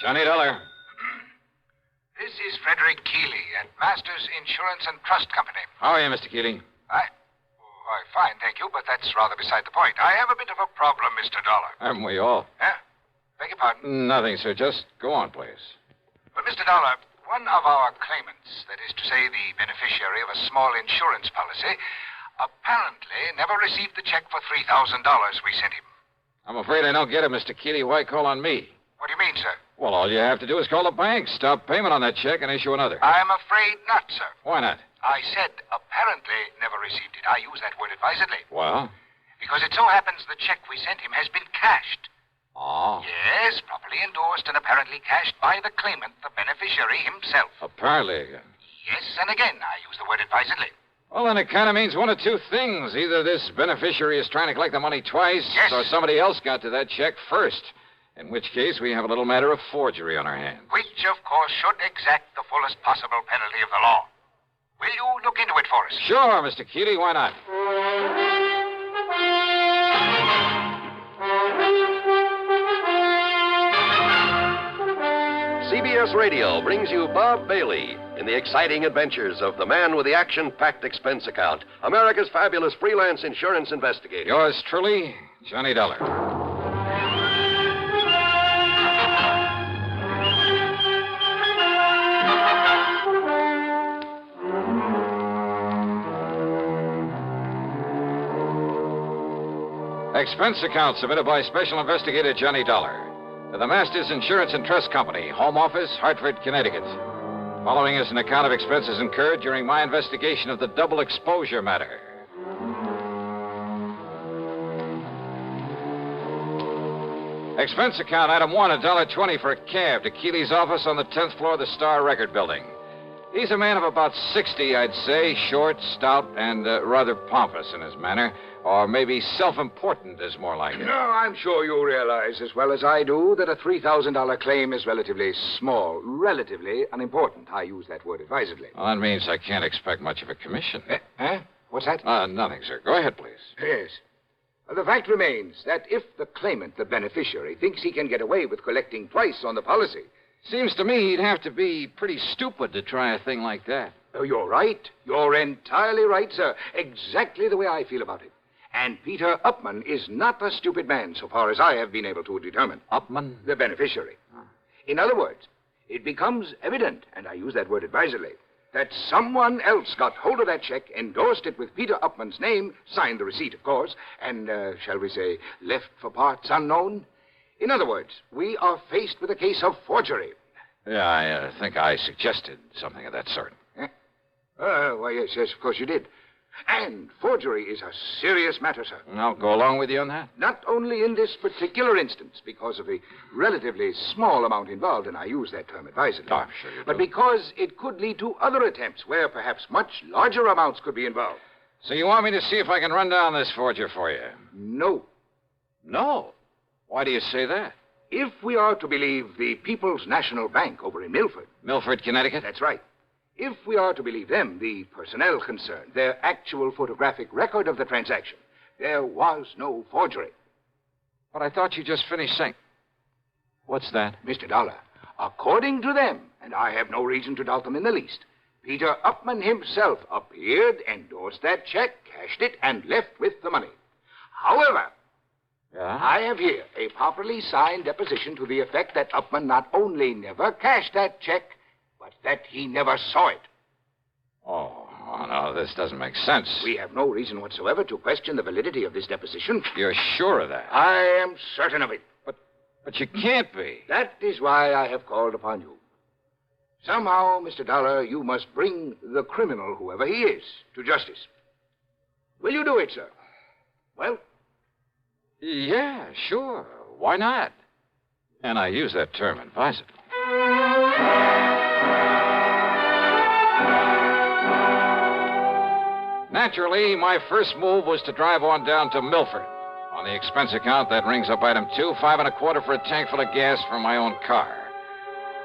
Johnny Dollar. This is Frederick Keeley at Masters Insurance and Trust Company. How are you, Mr. Keeley? Why, fine, thank you, but that's rather beside the point. I have a bit of a problem, Mr. Dollar. Haven't we all? Huh? Beg your pardon? Nothing, sir. Just go on, please. Well, Mr. Dollar, one of our claimants, that is to say the beneficiary of a small insurance policy, apparently never received the check for $3,000 we sent him. I'm afraid I don't get it, Mr. Keeley. Why call on me? What do you mean, sir? Well, all you have to do is call the bank, stop payment on that check, and issue another. I'm afraid not, sir. Why not? I said apparently never received it. I use that word advisedly. Well? Because it so happens the check we sent him has been cashed. Oh. Yes, properly endorsed and apparently cashed by the claimant, the beneficiary himself. Apparently. Yes, and again, I use the word advisedly. Well, then it kind of means one of two things. Either this beneficiary is trying to collect the money twice, yes, or somebody else got to that check first. In which case, we have a little matter of forgery on our hands. Which, of course, should exact the fullest possible penalty of the law. Will you look into it for us? Sure, Mr. Keeley. Why not? CBS Radio brings you Bob Bailey in the exciting adventures of the man with the action-packed expense account, America's fabulous freelance insurance investigator. Yours truly, Johnny Dollar. Expense account submitted by Special Investigator Johnny Dollar to the Masters Insurance and Trust Company, Home Office, Hartford, Connecticut. Following is an account of expenses incurred during my investigation of the double exposure matter. Expense account item 1, $1.20 for a cab to Keeley's office on the 10th floor of the Star Record Building. He's a man of about 60, I'd say, short, stout, and rather pompous in his manner. Or maybe self-important is more like it. No, I'm sure you realize as well as I do that a $3,000 claim is relatively small, relatively unimportant. I use that word advisedly. Well, that means I can't expect much of a commission. Huh? What's that? Nothing, sir. Go ahead, please. Yes. The fact remains that if the claimant, the beneficiary, thinks he can get away with collecting twice on the policy... Seems to me he'd have to be pretty stupid to try a thing like that. Oh, you're right. You're entirely right, sir. Exactly the way I feel about it. And Peter Upman is not a stupid man, so far as I have been able to determine. Upman? The beneficiary. In other words, it becomes evident, and I use that word advisedly, that someone else got hold of that check, endorsed it with Peter Upman's name, signed the receipt, of course, and, shall we say, left for parts unknown. In other words, we are faced with a case of forgery. Yeah, I think I suggested something of that sort. Why, yes, of course you did. And forgery is a serious matter, sir. I'll go along with you on that. Not only in this particular instance, because of the relatively small amount involved, and I use that term advisedly. Oh, I'm sure you do. But because it could lead to other attempts where perhaps much larger amounts could be involved. So you want me to see if I can run down this forger for you? No. No? Why do you say that? If we are to believe the People's National Bank over in Milford. Milford, Connecticut? That's right. If we are to believe them, the personnel concerned, their actual photographic record of the transaction, there was no forgery. But I thought you just finished saying... What's that? Mr. Dollar, according to them, and I have no reason to doubt them in the least, Peter Upman himself appeared, endorsed that check, cashed it, and left with the money. However... Yeah? I have here a properly signed deposition to the effect that Upman not only never cashed that check, but that he never saw it. Oh, no, this doesn't make sense. We have no reason whatsoever to question the validity of this deposition. You're sure of that? I am certain of it. But you can't be. That is why I have called upon you. Somehow, Mr. Dollar, you must bring the criminal, whoever he is, to justice. Will you do it, sir? Well... Yeah, sure. Why not? And I use that term advisedly. Naturally, my first move was to drive on down to Milford. On the expense account, that rings up item 2, $5.25 for a tank full of gas for my own car.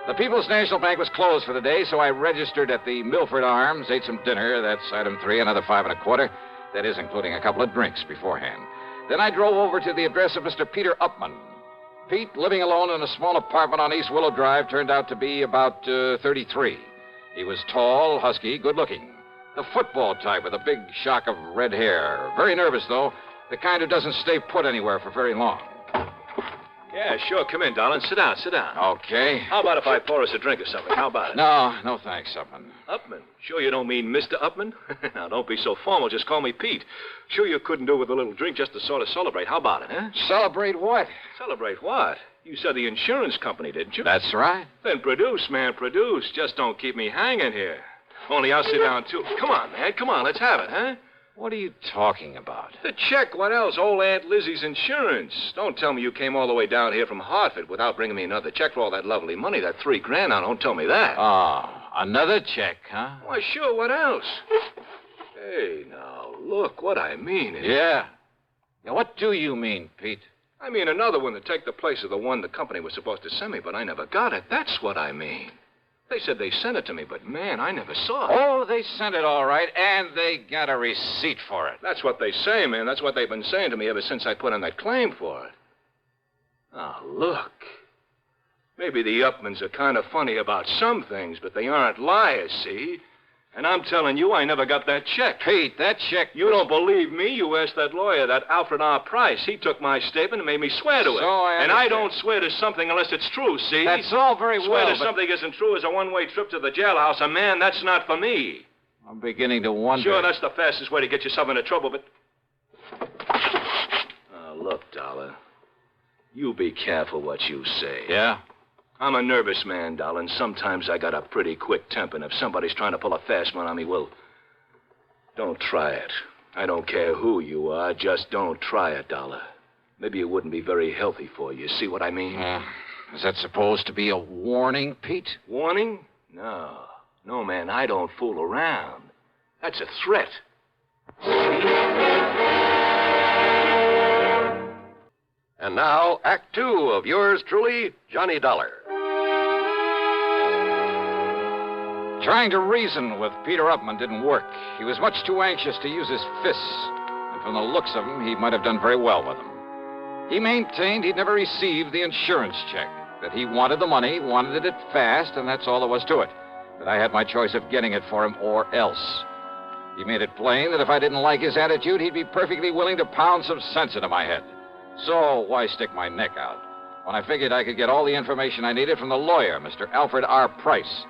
The People's National Bank was closed for the day, so I registered at the Milford Arms, ate some dinner. That's item 3, another $5.25. That is, including a couple of drinks beforehand. Then I drove over to the address of Mr. Peter Upman. Pete, living alone in a small apartment on East Willow Drive, turned out to be about 33. He was tall, husky, good-looking. The football type with a big shock of red hair. Very nervous, though. The kind who doesn't stay put anywhere for very long. Yeah, sure. Come in, darling. Sit down, sit down. Okay. How about if I pour us a drink or something? How about it? No thanks, Upman. Upman? Sure you don't mean Mr. Upman? Now, don't be so formal. Just call me Pete. Sure you couldn't do with a little drink just to sort of celebrate. How about it, huh? Celebrate what? Celebrate what? You said the insurance company, didn't you? That's right. Then produce, man, produce. Just don't keep me hanging here. Only I'll sit down, too. Come on, man. Come on. Let's have it, huh? What are you talking about? The check. What else? Old Aunt Lizzie's insurance. Don't tell me you came all the way down here from Hartford without bringing me another check for all that lovely money, that $3,000. Now, don't tell me that. Oh, another check, huh? Why, sure. What else? Hey, now, look. What I mean is... Yeah, what do you mean, Pete? I mean another one to take the place of the one the company was supposed to send me, but I never got it. That's what I mean. They said they sent it to me, but, man, I never saw it. Oh, they sent it all right, and they got a receipt for it. That's what they say, man. That's what they've been saying to me ever since I put in that claim for it. Now, look. Maybe the Upmans are kind of funny about some things, but they aren't liars, see? And I'm telling you, I never got that check. Pete, that check... You don't believe me? You asked that lawyer, that Alfred R. Price. He took my statement and made me swear to it. And I don't swear to something unless it's true, see? That's all very Swear well, to something isn't true is a one-way trip to the jailhouse. And, man, that's not for me. I'm beginning to wonder... Sure, that's the fastest way to get yourself into trouble, but... Look, Dollar. You be careful what you say. Yeah? I'm a nervous man, darling. Sometimes I got a pretty quick temper, and if somebody's trying to pull a fast one on me, well, don't try it. I don't care who you are. Just don't try it, Dollar. Maybe it wouldn't be very healthy for you. See what I mean? Is that supposed to be a warning, Pete? Warning? No. No, man, I don't fool around. That's a threat. And now, Act Two of yours truly, Johnny Dollar. Trying to reason with Peter Upman didn't work. He was much too anxious to use his fists. And from the looks of him, he might have done very well with them. He maintained he'd never received the insurance check, that he wanted the money, wanted it fast, and that's all there was to it. That I had my choice of getting it for him or else. He made it plain that if I didn't like his attitude, he'd be perfectly willing to pound some sense into my head. So why stick my neck out when I figured I could get all the information I needed from the lawyer, Mr. Alfred R. Price?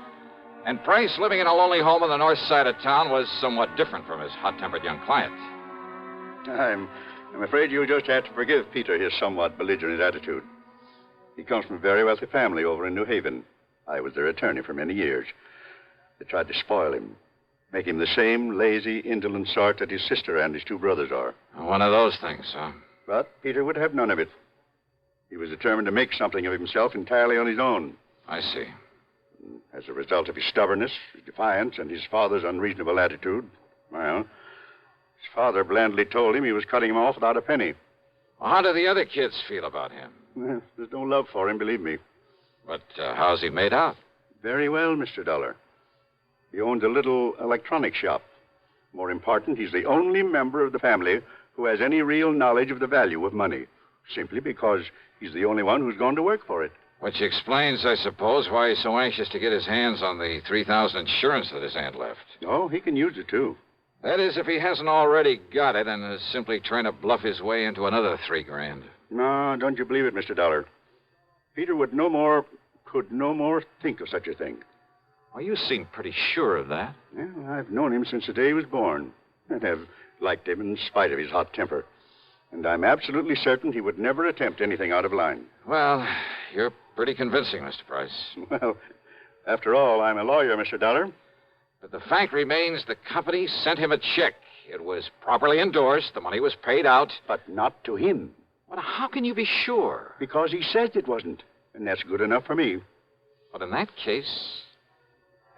And Price, living in a lonely home on the north side of town, was somewhat different from his hot-tempered young client. I'm afraid you'll just have to forgive Peter his somewhat belligerent attitude. He comes from a very wealthy family over in New Haven. I was their attorney for many years. They tried to spoil him, make him the same lazy, indolent sort that his sister and his two brothers are. One of those things, huh? But Peter would have none of it. He was determined to make something of himself entirely on his own. I see. As a result of his stubbornness, his defiance, and his father's unreasonable attitude, well, his father blandly told him he was cutting him off without a penny. Well, how do the other kids feel about him? Well, there's no love for him, believe me. But how's he made out? Very well, Mr. Dollar. He owns a little electronic shop. More important, he's the only member of the family who has any real knowledge of the value of money, simply because he's the only one who's gone to work for it. Which explains, I suppose, why he's so anxious to get his hands on the $3,000 insurance that his aunt left. Oh, he can use it, too. That is, if he hasn't already got it and is simply trying to bluff his way into another $3,000. No, don't you believe it, Mr. Dollar. Peter could no more think of such a thing. Well, you seem pretty sure of that. Well, I've known him since the day he was born, and have liked him in spite of his hot temper. And I'm absolutely certain he would never attempt anything out of line. Well, you're pretty convincing, Mr. Price. Well, after all, I'm a lawyer, Mr. Dollar. But the fact remains the company sent him a check. It was properly endorsed. The money was paid out. But not to him. Well, how can you be sure? Because he says it wasn't. And that's good enough for me. But in that case...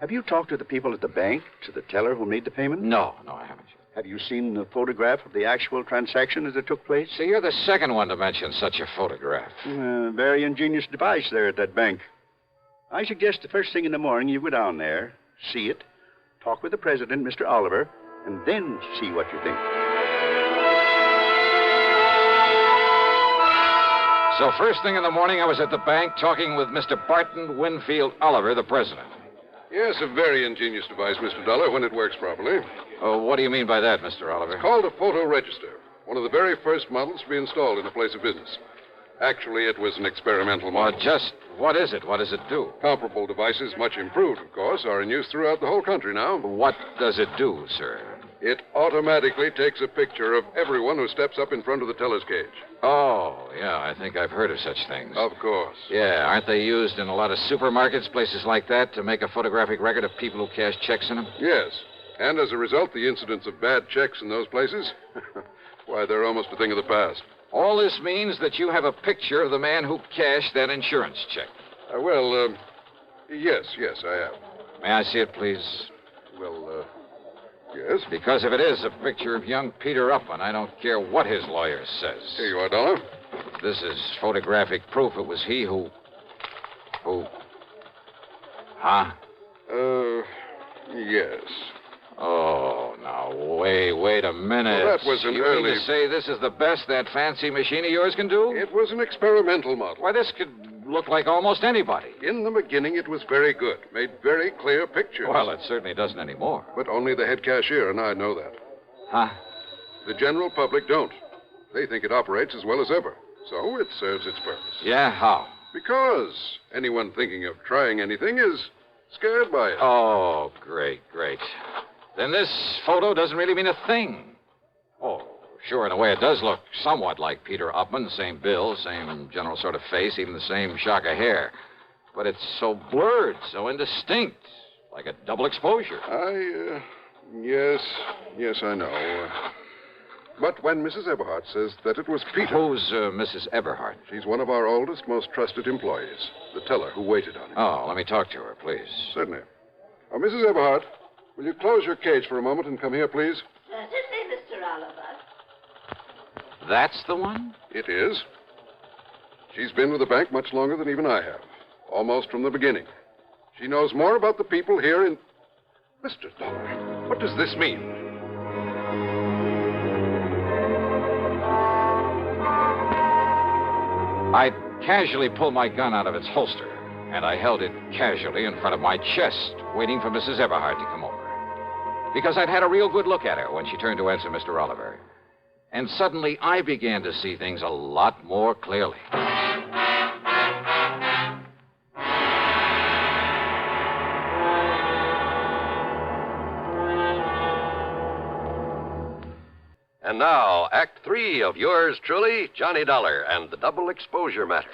Have you talked to the people at the bank, to the teller who made the payment? No, I haven't. Have you seen the photograph of the actual transaction as it took place? See, you're the second one to mention such a photograph. Very ingenious device there at that bank. I suggest the first thing in the morning you go down there, see it, talk with the president, Mr. Oliver, and then see what you think. So first thing in the morning, I was at the bank talking with Mr. Barton Winfield Oliver, the president. Yes, a very ingenious device, Mr. Dollar, when it works properly. Oh, what do you mean by that, Mr. Oliver? It's called a photo register, one of the very first models to be installed in a place of business. Actually, it was an experimental Well, model. just what is it? What does it do? Comparable devices, much improved, of course, are in use throughout the whole country now. What does it do, sir? It automatically takes a picture of everyone who steps up in front of the teller's cage. Oh, yeah, I think I've heard of such things. Of course. Yeah, aren't they used in a lot of supermarkets, places like that, to make a photographic record of people who cash checks in them? Yes. And as a result, the incidence of bad checks in those places, why, they're almost a thing of the past. All this means that you have a picture of the man who cashed that insurance check. Yes, I have. May I see it, please? Yes. Because if it is a picture of young Peter Upman, I don't care what his lawyer says. Here you are, Dollar. This is photographic proof it was he who... Huh? Yes. Oh, now, wait a minute. Well, that was an you early... mean to say this is the best that fancy machine of yours can do? It was an experimental model. Why, this could look like almost anybody. In the beginning, it was very good. Made very clear pictures. Well, it certainly doesn't anymore. But only the head cashier and I know that. Huh? The general public don't. They think it operates as well as ever. So it serves its purpose. Yeah, how? Because anyone thinking of trying anything is scared by it. Oh, great. Then this photo doesn't really mean a thing. Oh, sure, in a way it does look somewhat like Peter Upman. Same build, same general sort of face, even the same shock of hair. But it's so blurred, so indistinct, like a double exposure. Yes, I know. But when Mrs. Eberhardt says that it was Peter... Who's Mrs. Eberhardt? She's one of our oldest, most trusted employees. The teller who waited on him. Oh, let me talk to her, please. Certainly. Oh, Mrs. Eberhardt, will you close your cage for a moment and come here, please? Certainly, Mr. Oliver. That's the one? It is. She's been with the bank much longer than even I have. Almost from the beginning. She knows more about the people here in... Mr. Dollar, what does this mean? I casually pulled my gun out of its holster, and I held it casually in front of my chest, waiting for Mrs. Eberhardt to come over. Because I'd had a real good look at her when she turned to answer Mr. Oliver. And suddenly I began to see things a lot more clearly. And now, Act 3 of yours truly, Johnny Dollar, and the double exposure matter.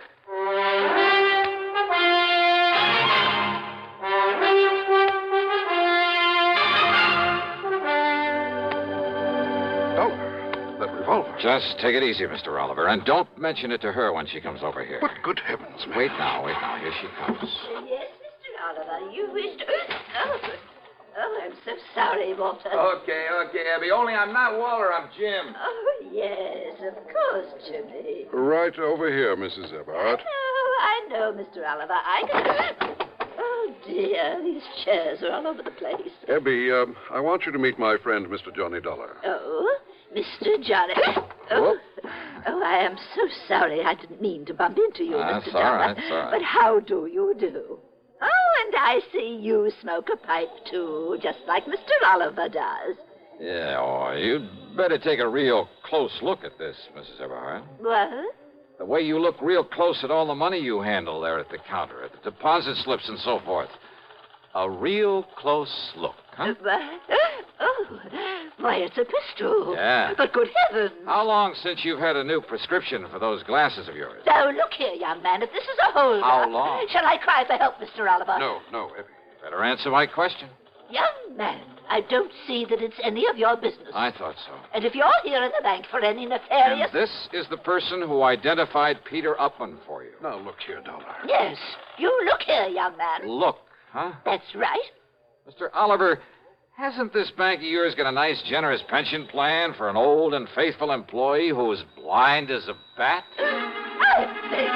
Dollar, that revolver. Just take it easy, Mr. Oliver, and don't mention it to her when she comes over here. But good heavens, man. Wait now. Here she comes. Yes, Mr. Oliver, you wished... Oh, I'm so sorry, Walter. Okay, Abby. Only I'm not Walter, I'm Jim. Oh, yes, of course, Jimmy. Right over here, Mrs. Eberhardt. Oh, I know, Mr. Oliver. I can... Oh, dear, these chairs are all over the place. Abby, I want you to meet my friend, Mr. Johnny Dollar. Oh, Mr. Johnny... Oh, I am so sorry. I didn't mean to bump into you, Mr. That's Dollar. all right, that's all right. But how do you do? Oh, and I see you smoke a pipe, too, just like Mr. Oliver does. Yeah, you'd better take a real close look at this, Mrs. Eberhardt. What? The way you look real close at all the money you handle there at the counter, at the deposit slips and so forth. A real close look, huh? Oh, why, it's a pistol. Yeah. But good heavens. How long since you've had a new prescription for those glasses of yours? Oh, look here, young man, if this is a holdup... How long? Shall I cry for help, Mr. Oliver? No, Abby. Better answer my question. Young man, I don't see that it's any of your business. I thought so. And if you're here in the bank for any And nefarious... this is the person who identified Peter Upman for you. Now, look here, Dollar. Yes, you look here, young man. Look, huh? That's right. Mr. Oliver, hasn't this bank of yours got a nice, generous pension plan for an old and faithful employee who is blind as a bat? I beg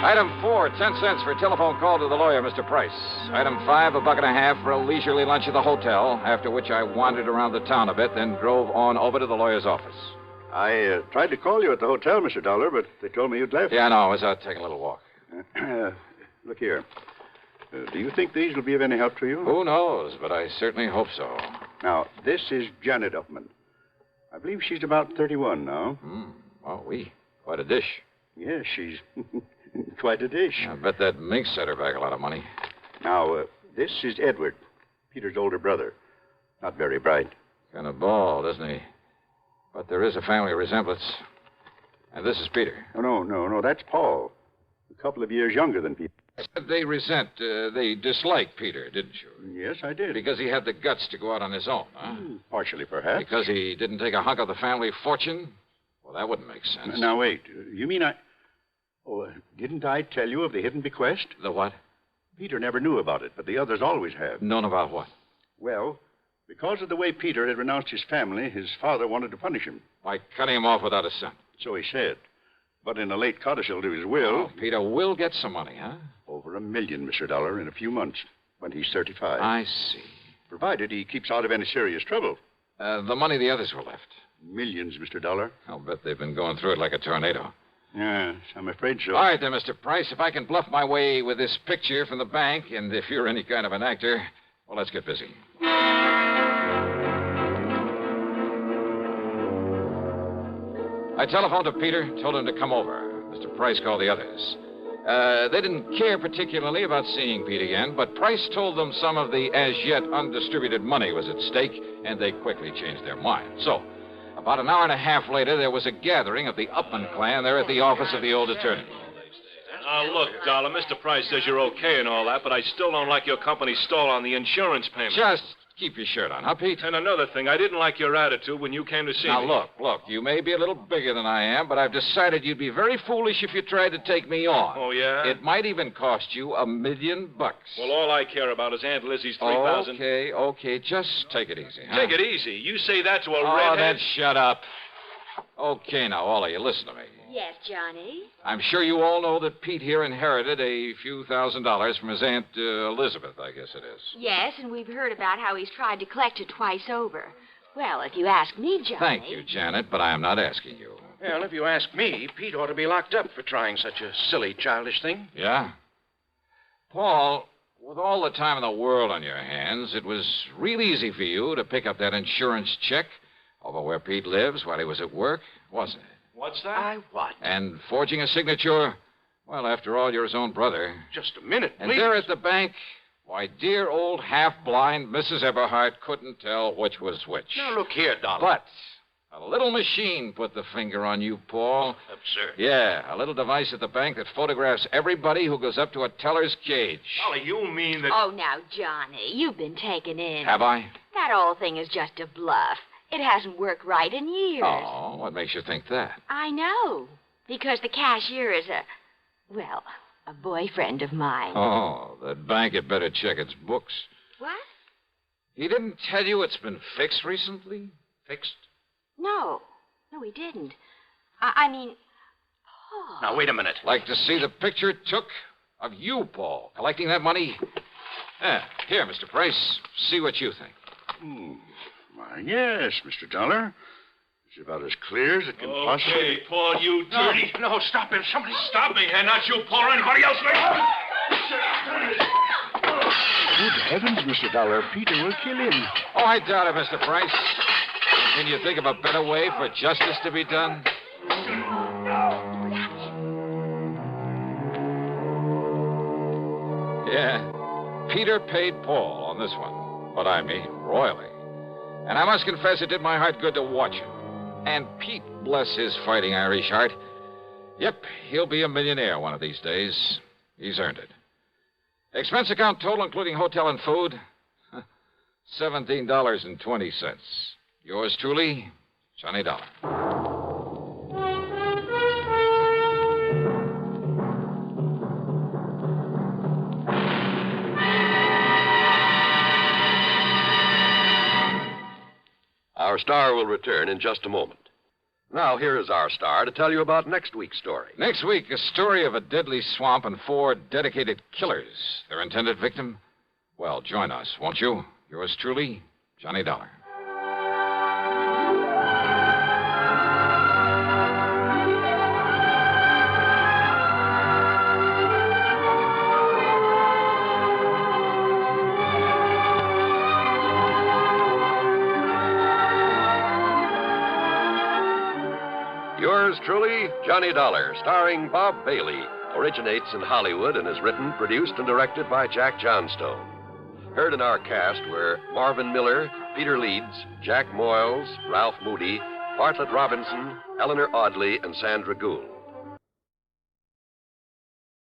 Item 4, 10 cents for a telephone call to the lawyer, Mr. Price. Item 5, $1.50 for a leisurely lunch at the hotel, after which I wandered around the town a bit, then drove on over to the lawyer's office. I tried to call you at the hotel, Mr. Dollar, but they told me you'd left. Yeah, no, I was out taking a little walk. Look here. Do you think these will be of any help to you? Who knows, but I certainly hope so. Now, this is Janet Upman. I believe she's about 31 now. Oh, quite a dish. Yes, she's quite a dish. I bet that mink set her back a lot of money. Now, this is Edward, Peter's older brother. Not very bright. Kind of bald, isn't he? But there is a family resemblance. And this is Peter. Oh, no, that's Paul. A couple of years younger than Peter. They dislike Peter, didn't you? Yes, I did. Because he had the guts to go out on his own, huh? Partially, perhaps. Because he didn't take a hunk of the family fortune? Well, that wouldn't make sense. Now, wait. You mean didn't I tell you of the hidden bequest? The what? Peter never knew about it, but the others always have. Known about what? Well, because of the way Peter had renounced his family, his father wanted to punish him. By cutting him off without a cent. So he said. But in a late codicil to his will... Oh, Peter will get some money, huh? Over $1 million, Mr. Dollar, in a few months, when he's 35. I see. Provided he keeps out of any serious trouble. The money the others were left. Millions, Mr. Dollar. I'll bet they've been going through it like a tornado. Yes, I'm afraid so. All right, then, Mr. Price. If I can bluff my way with this picture from the bank, and if you're any kind of an actor, well, let's get busy. I telephoned to Peter, told him to come over. Mr. Price called the others. They didn't care particularly about seeing Pete again, but Price told them some of the as-yet undistributed money was at stake, and they quickly changed their minds. So, about an hour and a half later, there was a gathering of the Upman clan there at the office of the old attorney. Look, Dollar, Mr. Price says you're okay and all that, but I still don't like your company's stall on the insurance payment. Just keep your shirt on, huh, Pete? And another thing, I didn't like your attitude when you came to see me. Now, look, you may be a little bigger than I am, but I've decided you'd be very foolish if you tried to take me on. Oh, yeah? It might even cost you $1 million. Well, all I care about is Aunt Lizzie's $3,000. Okay, just take it easy, huh? Take it easy. You say that to a Oh, redhead? then shut up. Okay, now, all of you, listen to me. Yes, Johnny? I'm sure you all know that Pete here inherited a few $1,000s from his Aunt Elizabeth, I guess it is. Yes, and we've heard about how he's tried to collect it twice over. Well, if you ask me, Johnny... Thank you, Janet, but I am not asking you. Well, if you ask me, Pete ought to be locked up for trying such a silly, childish thing. Yeah? Paul, with all the time in the world on your hands, it was real easy for you to pick up that insurance check over where Pete lives while he was at work, wasn't it? What's that? What? And forging a signature, well, after all, you're his own brother. Just a minute, And please. there at the bank, why, dear old half-blind Mrs. Eberhardt couldn't tell which was which. Now, look here, Dollar. But a little machine put the finger on you, Paul. Absurd. Yeah, a little device at the bank that photographs everybody who goes up to a teller's cage. Dollar, you mean that... Oh, now, Johnny, you've been taken in. Have I? That old thing is just a bluff. It hasn't worked right in years. Oh, what makes you think that? I know. Because the cashier is a boyfriend of mine. Oh, that bank had better check its books. What? He didn't tell you it's been fixed recently? Fixed? No, he didn't. I mean, Paul. Now, wait a minute. Like to see the picture it took of you, Paul, collecting that money? Here, Mr. Price, see what you think. Why, yes, Mr. Dollar. It's about as clear as it can possibly... Okay, Paul, you dirty... No, stop him. Somebody Stop me, and not you, Paul, or anybody else. Good heavens, Mr. Dollar. Peter will kill him. Oh, I doubt it, Mr. Price. Can you think of a better way for justice to be done? Yeah, Peter paid Paul on this one, but I mean royally. And I must confess it did my heart good to watch him. And Pete, bless his fighting Irish heart. Yep, he'll be a millionaire one of these days. He's earned it. Expense account total, including hotel and food, $17.20. Yours truly, Johnny Dollar. Our star will return in just a moment. Now, here is our star to tell you about next week's story. Next week, a story of a deadly swamp and 4 dedicated killers. Their intended victim? Well, join us, won't you? Yours truly, Johnny Dollar. yours truly, Johnny Dollar, starring Bob Bailey, originates in Hollywood and is written, produced, and directed by Jack Johnstone. Heard in our cast were Marvin Miller, Peter Leeds, Jack Moyles, Ralph Moody, Bartlett Robinson, Eleanor Audley, and Sandra Gould.